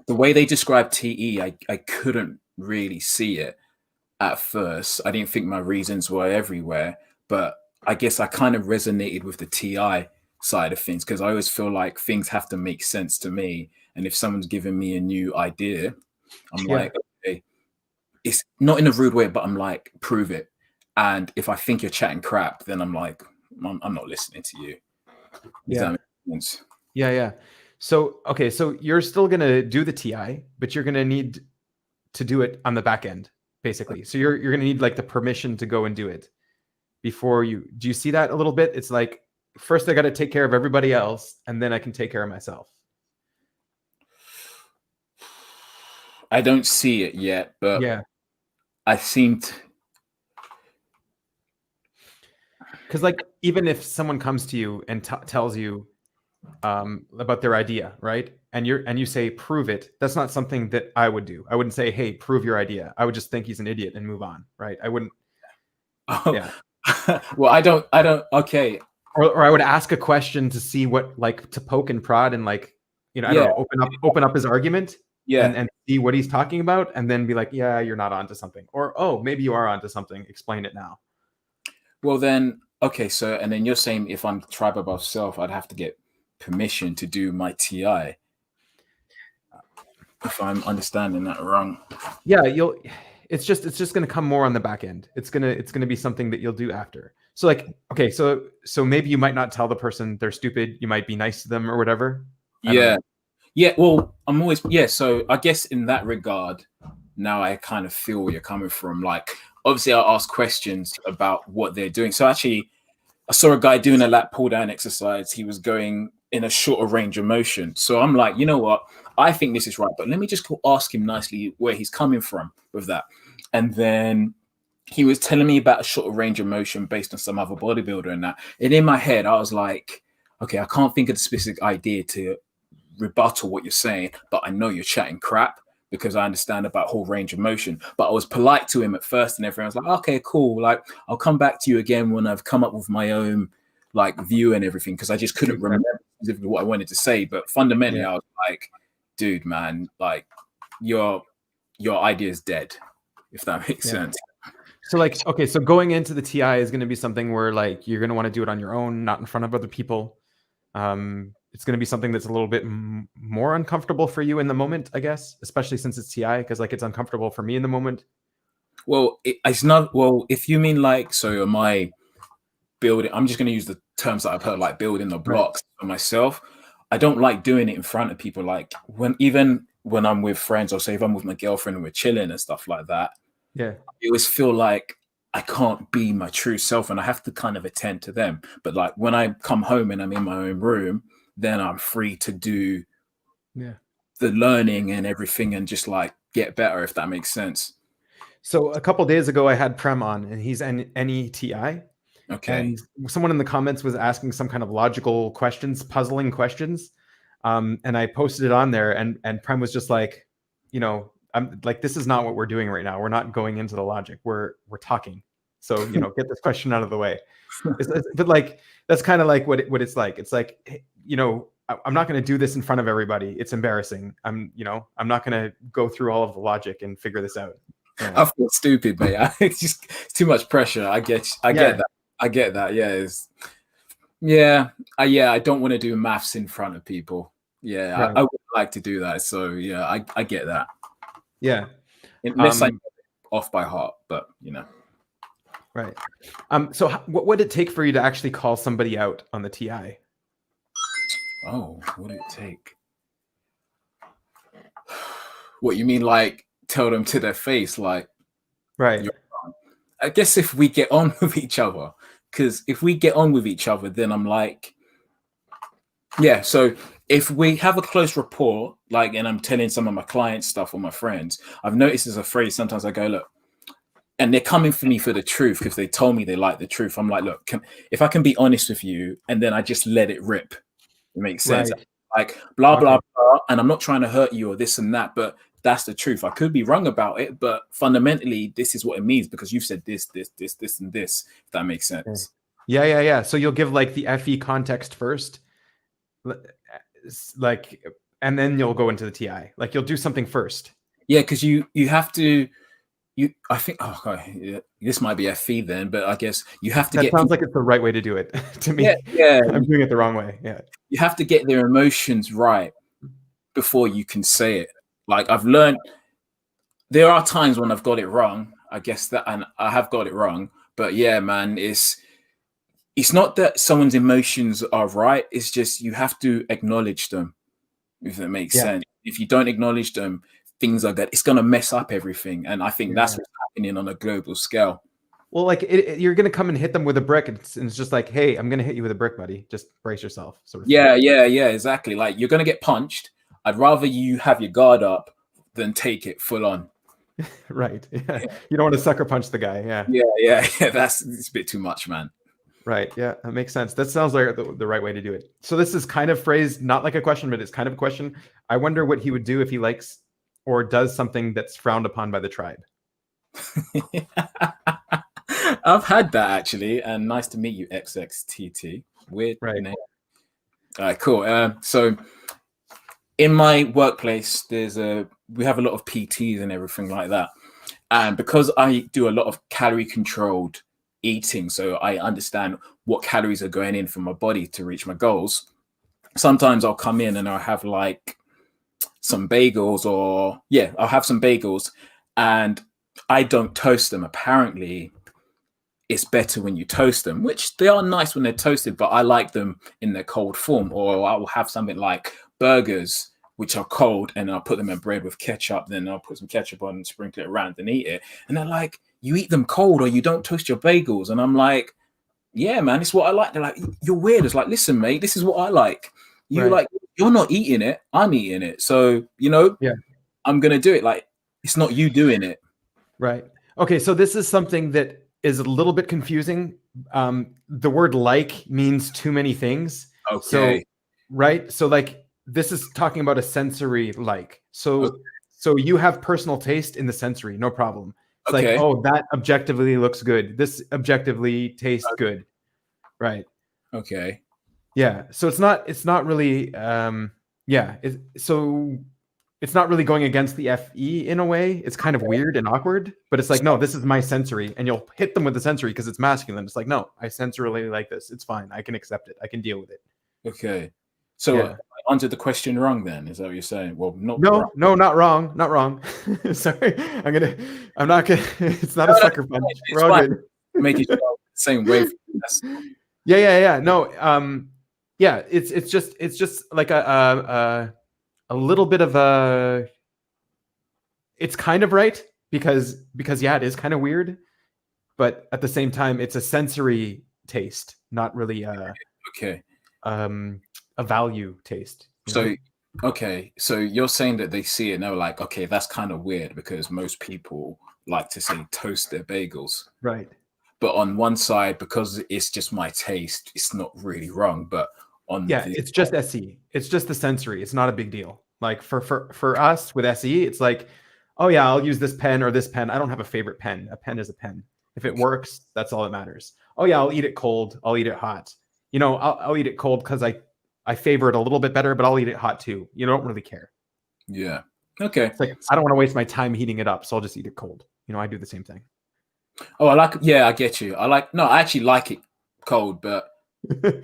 way they described TE, I couldn't really see it at first. I didn't think my reasons were everywhere, but I guess I kind of resonated with the TI side of things because I always feel like things have to make sense to me. And if someone's giving me a new idea, I'm like, okay, it's not in a rude way, but I'm like, prove it. And if I think you're chatting crap, then I'm like, I'm not listening to you. Does that make sense? Yeah. So, okay, so you're still going to do the TI, but you're going to need to do it on the back end, basically. So you're going to need like the permission to go and do it before do you see that a little bit? It's like, first I got to take care of everybody else, and then I can take care of myself. I don't see it yet, but yeah, I seem to. Because like, even if someone comes to you and tells you about their idea, right? And you say, prove it. That's not something that I would do. I wouldn't say, hey, prove your idea. I would just think he's an idiot and move on, right? I wouldn't. Oh, yeah. Well, I don't. Okay. Or I would ask a question to see what, like, to poke and prod and, like, I don't know, open up his argument. Yeah. And see what he's talking about, and then be like, yeah, you're not onto something. Or, oh, maybe you are onto something. Explain it now. Well, then, okay. So, and then you're saying if I'm tribe above self, I'd have to get permission to do my TI. If I'm understanding that wrong. Yeah, it's just going to come more on the back end. It's going to be something that you'll do after. So, like, okay, so maybe you might not tell the person they're stupid. You might be nice to them or whatever. Yeah. Yeah. Well, I'm always, so I guess in that regard, now I kind of feel where you're coming from. Like, obviously I ask questions about what they're doing. So actually I saw a guy doing a lat pull down exercise. He was going in a shorter range of motion. So I'm like, you know what? I think this is right, but let me just go ask him nicely where he's coming from with that. And then he was telling me about a shorter range of motion based on some other bodybuilder and that. And in my head, I was like, okay, I can't think of the specific idea to rebuttal what you're saying, but I know you're chatting crap because I understand about whole range of motion. But I was polite to him at first and everyone was like, okay, cool. Like, I'll come back to you again when I've come up with my own like view and everything, because I just couldn't remember specifically what I wanted to say. But fundamentally, I was like, dude, man, like your idea is dead, if that makes sense. So, like, okay, so going into the TI is going to be something where, like, you're going to want to do it on your own, not in front of other people. It's going to be something that's a little bit more uncomfortable for you in the moment, I guess, especially since it's TI, because, like, it's uncomfortable for me in the moment. Well, it's not. Well, if you mean like, so am I building? I'm just going to use the terms that I've heard, like building the blocks for myself. I don't like doing it in front of people. Like even when I'm with friends, or say if I'm with my girlfriend and we're chilling and stuff like that. Yeah, I always feel like I can't be my true self and I have to kind of attend to them. But like when I come home and I'm in my own room, then I'm free to do the learning and everything and just like get better, if that makes sense. So a couple of days ago, I had Prem on, and he's an NETI. Okay. And someone in the comments was asking some kind of logical questions, puzzling questions. And I posted it on there, and Prem was just like, I'm like, this is not what we're doing right now. We're not going into the logic. We're talking. So, get this question out of the way. But like, that's kind of like what it's like. It's like, I'm not going to do this in front of everybody. It's embarrassing. I'm not going to go through all of the logic and figure this out. Yeah. I feel stupid, mate. It's too much pressure. I get that. I get that. Yeah. I don't want to do maths in front of people. Yeah. Right. I would like to do that. So yeah, I get that. Yeah. Unless I'm off by heart, but Right. So what would it take for you to actually call somebody out on the TI? Oh, what would it take? What you mean, like tell them to their face, like, right? I guess if we get on with each other, because if we get on with each other, then I'm like, Yeah. So if we have a close rapport, like, and I'm telling some of my clients stuff or my friends, I've noticed there's a phrase. Sometimes I go, look, and they're coming for me for the truth because they told me they like the truth. I'm like, look, if I can be honest with you, and then I just let it rip. It makes sense. Right. Like blah blah Okay. blah, and I'm not trying to hurt you or this and that, but that's the truth. I could be wrong about it, but fundamentally, this is what it means because you've said this, and this. If that makes Okay. sense. Yeah. So you'll give like the FE context first, like, and then you'll go into the TI. Like you'll do something first. Yeah, because you have to. I think. Oh, God, yeah, this might be FE then, but I guess you have to That get sounds people. like it's the right way to do it to Yeah, me. yeah. I'm doing it the wrong way. Yeah. You have to get their emotions right before you can say it. Like I've learned, there are times when I've got it wrong. I guess that, and I have got it wrong. But yeah, man, it's not that someone's emotions are right. It's just you have to acknowledge them, if that makes Yeah. sense. If you don't acknowledge them, things are good. It's going to mess up everything. And I think that's Yeah. what's happening on a global scale. Well, like you're gonna come and hit them with a brick, and it's just like, hey, I'm gonna hit you with a brick, buddy. Just brace yourself, sort of thing. Yeah, exactly. Like you're going to get punched. I'd rather you have your guard up than take it full on. Right. Yeah. You don't want to sucker punch the guy. Yeah. Yeah. It's a bit too much, man. Right. Yeah, that makes sense. That sounds like the right way to do it. So this is kind of phrased not like a question, but it's kind of a question. I wonder what he would do if he likes or does something that's frowned upon by the tribe. I've had that actually, and nice to meet you, XXTT. Weird Right. name. All right, cool. So in my workplace, we have a lot of PTs and everything like that, and because I do a lot of calorie controlled eating, so I understand what calories are going in from my body to reach my goals. Sometimes I'll come in and I'll have like some bagels, or I'll have some bagels, and I don't toast them. Apparently, it's better when you toast them, which they are nice when they're toasted, but I like them in their cold form. Or I will have something like burgers, which are cold, and I'll put them in bread with ketchup. Then I'll put some ketchup on and sprinkle it around and eat it. And they're like, you eat them cold or you don't toast your bagels. And I'm like, yeah, man, it's what I like. They're like, you're weird. It's like, listen, mate, this is what I like. Right. You're not eating it. I'm eating it. So, Yeah. I'm going to do it. Like, it's not you doing it. Right. Okay. So this is something that is a little bit confusing. The word like means too many things. Okay. So, right. So like this is talking about a sensory like. So you have personal taste in the sensory, no problem. It's like, oh, that objectively looks good. This objectively tastes good. Right. Okay. Yeah. So it's not really it's not really going against the FE in a way. It's kind of weird and awkward, but it's like, no, this is my sensory, and you'll hit them with the sensory because it's masculine. It's like, no, I sensorily like this. It's fine. I can accept it. I can deal with it. Okay. So I answered the question wrong then. Is that what you're saying? Well, not wrong. No, not wrong. Not wrong. Sorry. I'm not gonna it's not a sucker punch. We're all good. Make it the same way. Yeah. No, it's just like a little bit of a, it's kind of right because yeah, it is kind of weird, but at the same time, it's a sensory taste, not really a value taste. So, okay, so you're saying that they see it and they're like, okay, that's kind of weird because most people like to say toast their bagels, right? But on one side, because it's just my taste, it's not really wrong. But it's just SE. It's just the sensory. It's not a big deal. Like for us with SE, it's like, oh yeah, I'll use this pen or this pen. I don't have a favorite pen. A pen is a pen. If it works, that's all that matters. Oh yeah, I'll eat it cold. I'll eat it hot. I'll eat it cold because I favor it a little bit better, but I'll eat it hot too. You don't really care. Yeah. Okay. It's like, I don't want to waste my time heating it up, so I'll just eat it cold. I do the same thing. Oh, I get you. I actually like it cold, but I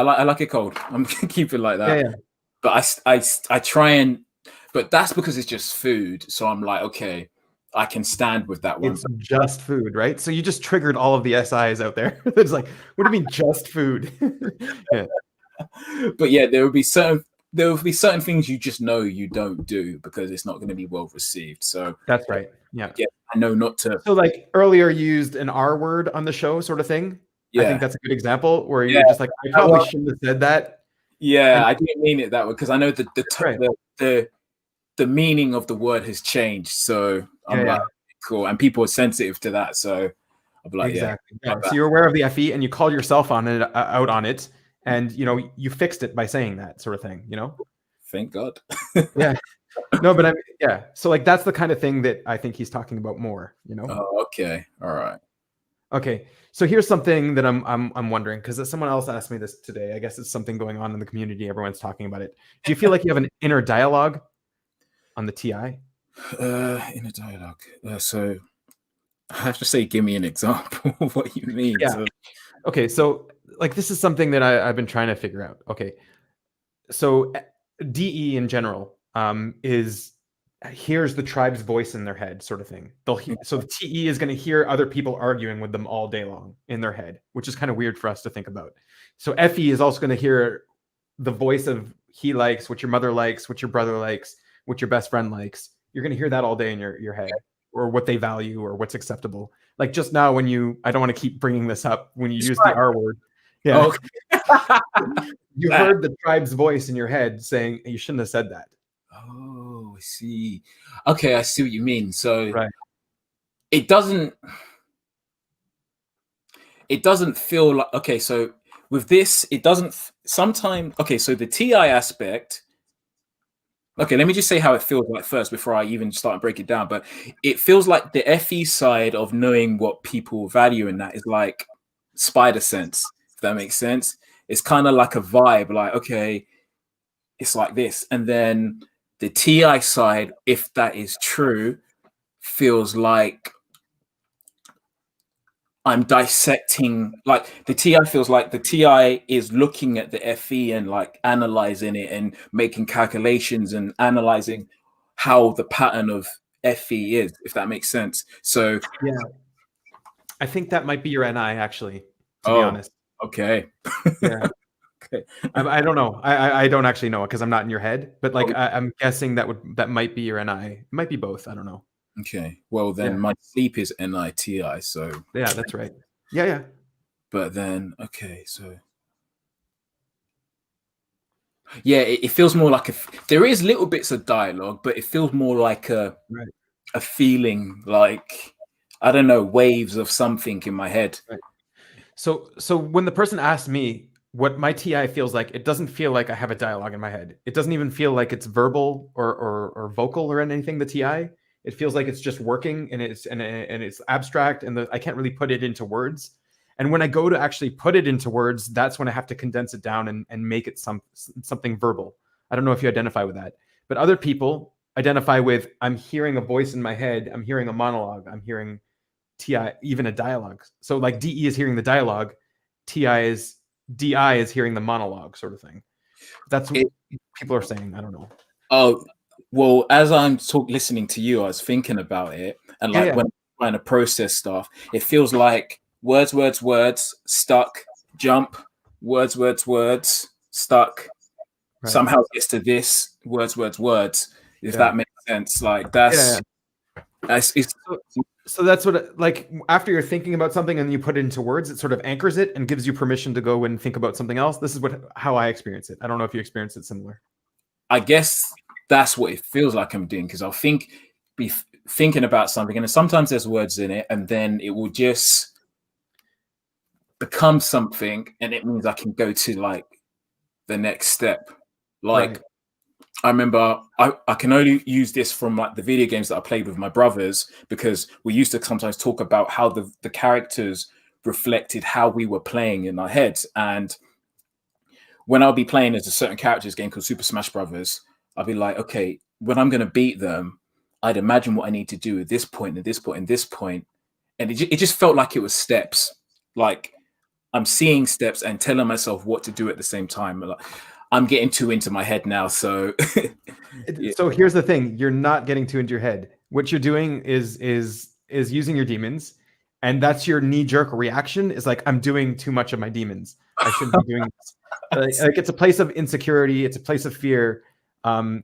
like it cold. I'm gonna keep it like that. Yeah. But I try but that's because it's just food. So I'm like, okay, I can stand with that one. It's just food, right? So you just triggered all of the SIs out there. It's like, what do you mean just food? Yeah. But yeah, there will be certain things you just know you don't do because it's not going to be well received. So that's right. Yeah, I know not to. So like earlier you used an R word on the show sort of thing. Yeah. I think that's a good example where you're just like, I probably shouldn't have said that. Yeah, And I didn't mean it that way because I know right. the meaning of the word has changed. So I'm Yeah. like, cool, and people are sensitive to that. So I'll be like, yeah, Exactly. my Yeah. bad. So you're aware of the FE and you called yourself on it out on it, and you fixed it by saying that sort of thing. Thank God. Yeah. No, but yeah. So like that's the kind of thing that I think he's talking about more. Oh, okay, all right. Okay. So here's something that I'm wondering because someone else asked me this today. I guess it's something going on in the community. Everyone's talking about it. Do you feel like you have an inner dialogue on the TI? In a dialogue. So I have to say, give me an example of what you mean. Yeah. So, Okay. So like this is something that I've been trying to figure out. Okay. So DE in general is hears the tribe's voice in their head, sort of thing. So the TE is going to hear other people arguing with them all day long in their head, which is kind of weird for us to think about. So FE is also going to hear the voice of he likes, what your mother likes, what your brother likes, what your best friend likes. You're going to hear that all day in your head, or what they value or what's acceptable. Like just now when I don't want to keep bringing this up, when you use the R word. Yeah. oh, You heard the tribe's voice in your head saying you shouldn't have said that. oh, I see. Okay, I see what you mean. So Right. it doesn't feel like, okay, so with this, it doesn't sometimes, okay, so the TI aspect, okay, let me just say how it feels like first before I even start and break it down. But it feels like the FE side of knowing what people value in that is like spider sense, if that makes sense. It's kind of like a vibe, like, okay, it's like this. And then the TI side, if that is true, feels like I'm dissecting, like the TI feels like the TI is looking at the FE and like analyzing it and making calculations and analyzing how the pattern of FE is, if that makes sense. So, Yeah. I think that might be your NI actually, to be oh, honest. okay. Yeah. Okay. I don't know. I don't actually know it because I'm not in your head, but like I'm guessing that might be your NI. It might be both. I don't know. Okay. Well, then Yeah. my sleep is NITI. So, Yeah, that's right. Yeah. but then, okay. So, yeah, it feels more like there is little bits of dialogue, but it feels more like Right. a feeling, like, I don't know, waves of something in my head. Right. So when the person asked me what my TI feels like, it doesn't feel like I have a dialogue in my head. It doesn't even feel like it's verbal or vocal or anything. The TI, it feels like it's just working and it's abstract and I can't really put it into words. And when I go to actually put it into words, that's when I have to condense it down and make it something verbal. I don't know if you identify with that, but other people identify with I'm hearing a voice in my head, I'm hearing a monologue, I'm hearing TI, even a dialogue. So like DE is hearing the dialogue, DI is hearing the monologue, sort of thing. That's what people are saying. I don't know. Oh, well, as I'm listening to you, I was thinking about it, and like when I'm trying to process stuff, it feels like words, stuck, jump, words, stuck. Right. Somehow it gets to this, words. If that makes sense, like that's it's So that's what, like, after you're thinking about something and you put it into words, it sort of anchors it and gives you permission to go and think about something else. This is how I experience it. I don't know if you experience it similar. I guess that's what it feels like I'm doing, because I'll be thinking about something, and sometimes there's words in it, and then it will just become something, and it means I can go to like the next step. Like, Right. I remember I can only use this from like the video games that I played with my brothers, because we used to sometimes talk about how the characters reflected how we were playing in our heads. And when I'll be playing as a certain character's game called Super Smash Brothers, I'll be like, okay, when I'm going to beat them, I'd imagine what I need to do at this point, and this point, and this point. And it just felt like it was steps. Like I'm seeing steps and telling myself what to do at the same time. Like, I'm getting too into my head now. So, yeah. So here's the thing: you're not getting too into your head. What you're doing is using your demons, and that's your knee-jerk reaction. Is like, I'm doing too much of my demons. I shouldn't be doing this. Like it's a place of insecurity. It's a place of fear, and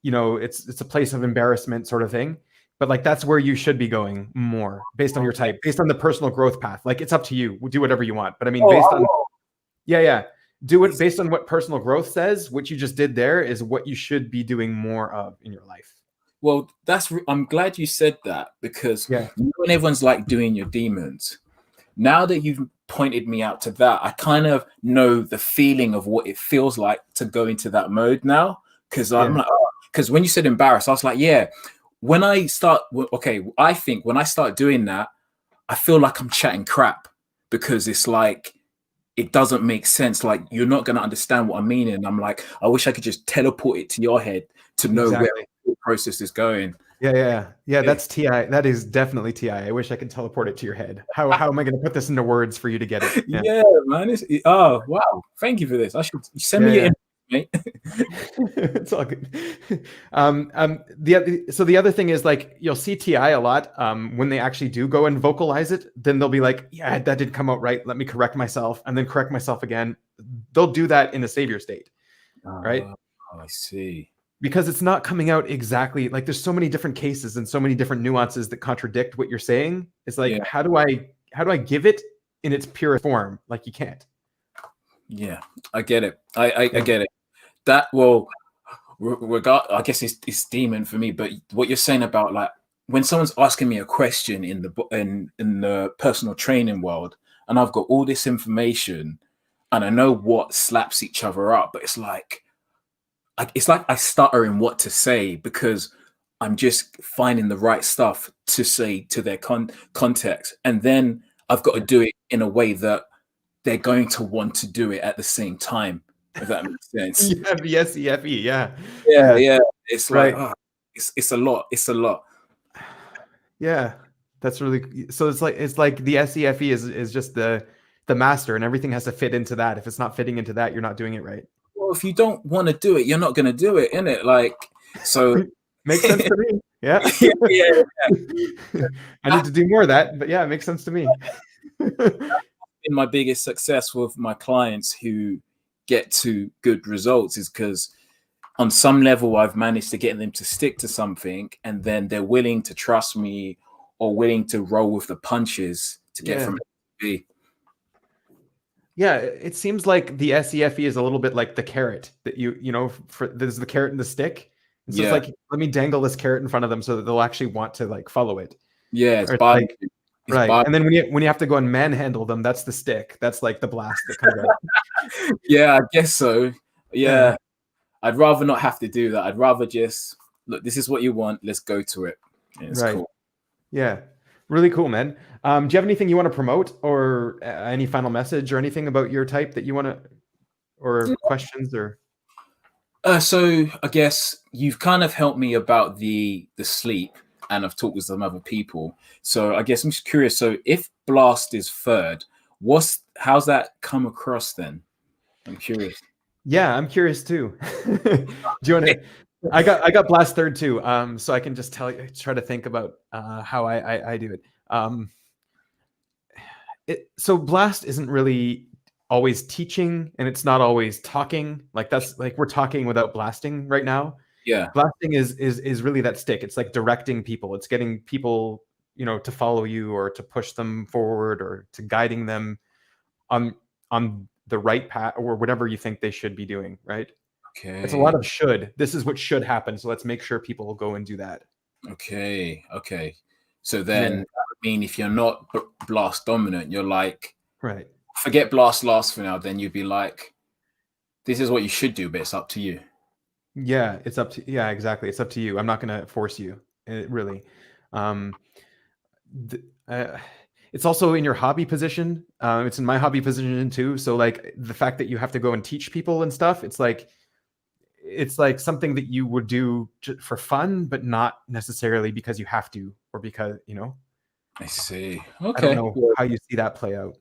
it's a place of embarrassment, sort of thing. But like that's where you should be going more, based on your type, based on the personal growth path. Like it's up to you. Do whatever you want. But I mean, based on yeah. Do it based on what personal growth says. What you just did there is what you should be doing more of in your life. Well, I'm glad you said that, because Yeah. when everyone's like doing your demons, now that you've pointed me out to that, I kind of know the feeling of what it feels like to go into that mode now. Because I'm like, because when you said embarrassed, I was like, yeah. When I start, I think when I start doing that, I feel like I'm chatting crap, because it's like, it doesn't make sense. Like, you're not going to understand what I mean. And I'm like, I wish I could just teleport it to your head to know where the process is going. Yeah. That's TI. That is definitely TI. I wish I could teleport it to your head. How am I going to put this into words for you to get it? Yeah, man. Oh, wow. Thank you for this. I should send me your info, mate. It's all good. The other thing is, like, you'll see TI a lot. When they actually do go and vocalize it, then they'll be like, yeah, that didn't come out right. Let me correct myself, and then correct myself again. They'll do that in a savior state, right? Oh, I see. Because it's not coming out exactly, like, there's so many different cases and so many different nuances that contradict what you're saying. It's like, how do I give it in its purest form? Like, you can't. Yeah, I get it. I get it. That, well, I guess it's demon for me. But what you're saying about, like, when someone's asking me a question in the personal training world, and I've got all this information, and I know what slaps each other up, but it's like I stutter in what to say, because I'm just finding the right stuff to say to their context, and then I've got to do it in a way that they're going to want to do it at the same time, if that makes sense. You have the SEFE, yeah. It's like, it's a lot. It's a lot. Yeah, that's really, so it's like the SEFE is just the master, and everything has to fit into that. If it's not fitting into that, you're not doing it right. Well, if you don't want to do it, you're not going to do it, innit? Like, so makes sense to me. Yeah. I need to do more of that, but yeah, it makes sense to me. In my biggest success with my clients who get to good results is because on some level I've managed to get them to stick to something, and then they're willing to trust me or willing to roll with the punches to get from A to B. Yeah, it seems like the SEFE is a little bit like the carrot that there's the carrot and the stick. And so it's like, let me dangle this carrot in front of them so that they'll actually want to, like, follow it. Yeah, it's like, right. And then when you have to go and manhandle them, that's the stick. That's like the blast that comes out. Yeah, I guess so. Yeah. I'd rather not have to do that. I'd rather just, look, this is what you want. Let's go to it. It's cool. Yeah. Really cool, man. Do you have anything you want to promote, or any final message or anything about your type that you want to, or questions or? So I guess you've kind of helped me about the sleep, and I've talked with some other people. So I guess I'm just curious. So if blast is third, how's that come across then? I'm curious. Yeah, I'm curious too. Do you want to? I got blast third too. So I can just try to think about how I do it. So blast isn't really always teaching, and it's not always talking. Like, that's like, we're talking without blasting right now. Yeah. Blasting is really that stick. It's like directing people. It's getting people, to follow you, or to push them forward, or to guiding them on the right path, or whatever you think they should be doing, right? Okay. It's a lot of should. This is what should happen, so let's make sure people will go and do that. Okay. So then that would mean if you're not blast dominant, you're like, right, forget blast last for now, then you'd be like, this is what you should do, but it's up to you. Yeah, exactly. It's up to you. I'm not going to force you, really. It's also in your hobby position. It's in my hobby position too. So, like, the fact that you have to go and teach people and stuff, it's like something that you would do for fun, but not necessarily because you have to, or because, I see. Okay. I don't know how you see that play out.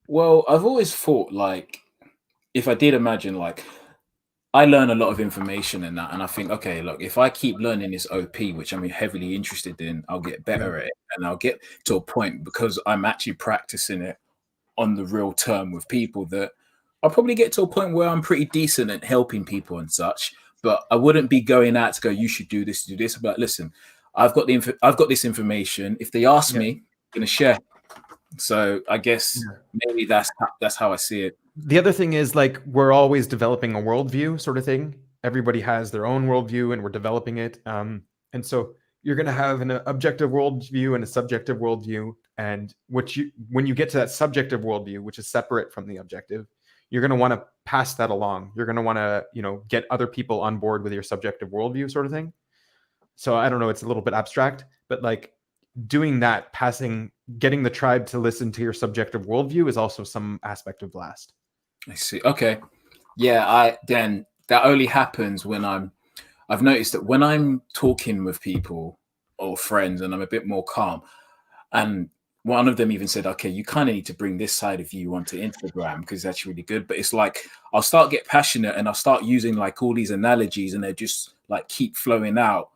Well, I've always thought, like, if I did imagine, like, I learn a lot of information in that, and I think, okay, look, if I keep learning this OP, which I'm heavily interested in, I'll get better at it, and I'll get to a point, because I'm actually practicing it on the real term with people, that I'll probably get to a point where I'm pretty decent at helping people and such. But I wouldn't be going out to go, you should do this, do this. But listen, I've got this information. If they ask me, I'm going to share. So I guess maybe that's how I see it. The other thing is like we're always developing a worldview sort of thing. Everybody has their own worldview and we're developing it. And so you're going to have an objective worldview and a subjective worldview. And when you get to that subjective worldview, which is separate from the objective, you're going to want to pass that along. You're going to want to, get other people on board with your subjective worldview sort of thing. So I don't know, it's a little bit abstract, but like doing that, getting the tribe to listen to your subjective worldview is also some aspect of Blast. I see. Okay. Yeah, then that only happens when I've noticed that when I'm talking with people or friends and I'm a bit more calm, and one of them even said, okay, you kind of need to bring this side of you onto Instagram because that's really good. But it's like, I'll start get passionate and I'll start using like all these analogies and they just like keep flowing out.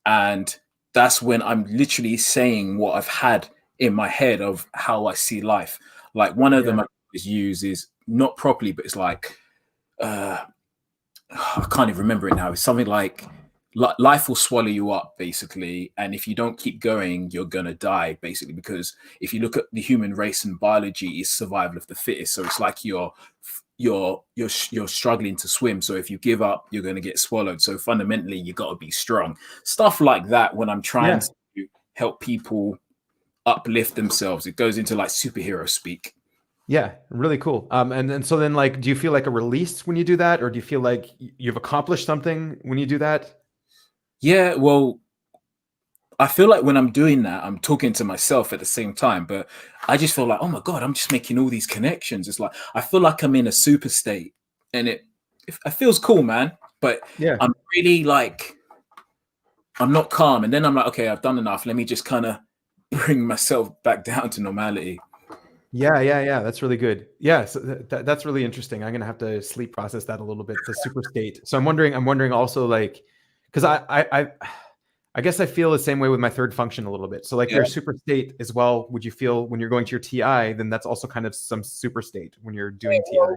And that's when I'm literally saying what I've had in my head of how I see life. Like one of them I always use is not properly, but it's like, I can't even remember it now. It's something like life will swallow you up, basically. And if you don't keep going, you're going to die, basically, because if you look at the human race and biology, is survival of the fittest. So it's like you're struggling to swim. So if you give up, you're going to get swallowed. So fundamentally, you got to be strong. Stuff like that when I'm trying to help people uplift themselves. It goes into like superhero speak. Yeah, really cool. And so then like, do you feel like a release when you do that? Or do you feel like you've accomplished something when you do that? Yeah, well, I feel like when I'm doing that, I'm talking to myself at the same time, but I just feel like, oh my God, I'm just making all these connections. It's like, I feel like I'm in a super state and it feels cool, man. But I'm really like, I'm not calm. And then I'm like, okay, I've done enough. Let me just kind of bring myself back down to normality. Yeah. That's really good. Yeah, so that's really interesting. I'm gonna have to sleep process that a little bit. The super state. So I'm wondering also like, because I guess I feel the same way with my third function a little bit. So like your super state as well. Would you feel when you're going to your TI, then that's also kind of some super state when you're doing TI?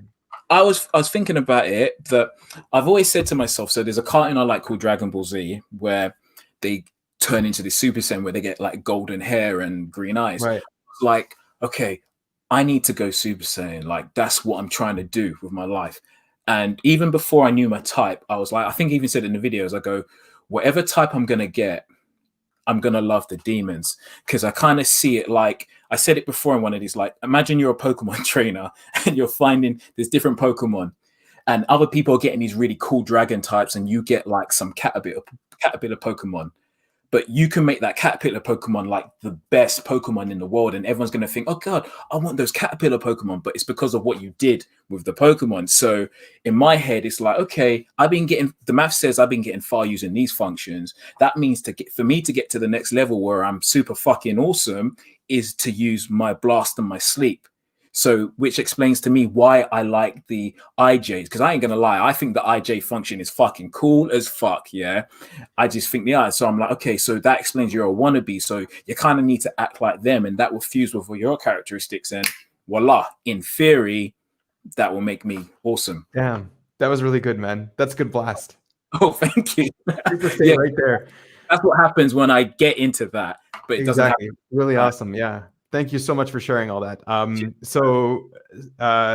I was thinking about it that I've always said to myself. So there's a cartoon I like called Dragon Ball Z where they turn into this Super Saiyan where they get like golden hair and green eyes. Right. Like, okay, I need to go Super Saiyan. Like that's what I'm trying to do with my life. And even before I knew my type, I was like, I think I even said in the videos, I go, whatever type I'm gonna get, I'm gonna love the demons because I kind of see it like I said it before in one of these. Like, imagine you're a Pokemon trainer and you're finding there's different Pokemon, and other people are getting these really cool dragon types, and you get like some caterpillar Pokemon. But you can make that caterpillar Pokemon like the best Pokemon in the world, and everyone's going to think, oh God, I want those caterpillar Pokemon. But it's because of what you did with the Pokemon. So in my head, it's like, okay, the math says I've been getting far using these functions. That means for me to get to the next level where I'm super fucking awesome is to use my blast and my sleep. So, which explains to me why I like the IJs, because I ain't gonna lie, I think the IJ function is fucking cool as fuck. Yeah, I just think so I'm like, okay, so that explains you're a wannabe, so you kind of need to act like them, and that will fuse with your characteristics, and voila, in theory, that will make me awesome. Damn, that was really good, man. That's good blast. Oh, thank you. Yeah, right there. That's what happens when I get into that, but it doesn't happen. Really awesome. Yeah. Thank you so much for sharing all that. So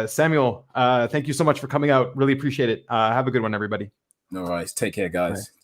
Samuel, thank you so much for coming out. Really appreciate it. Have a good one, everybody. No worries. Take care, guys. Bye.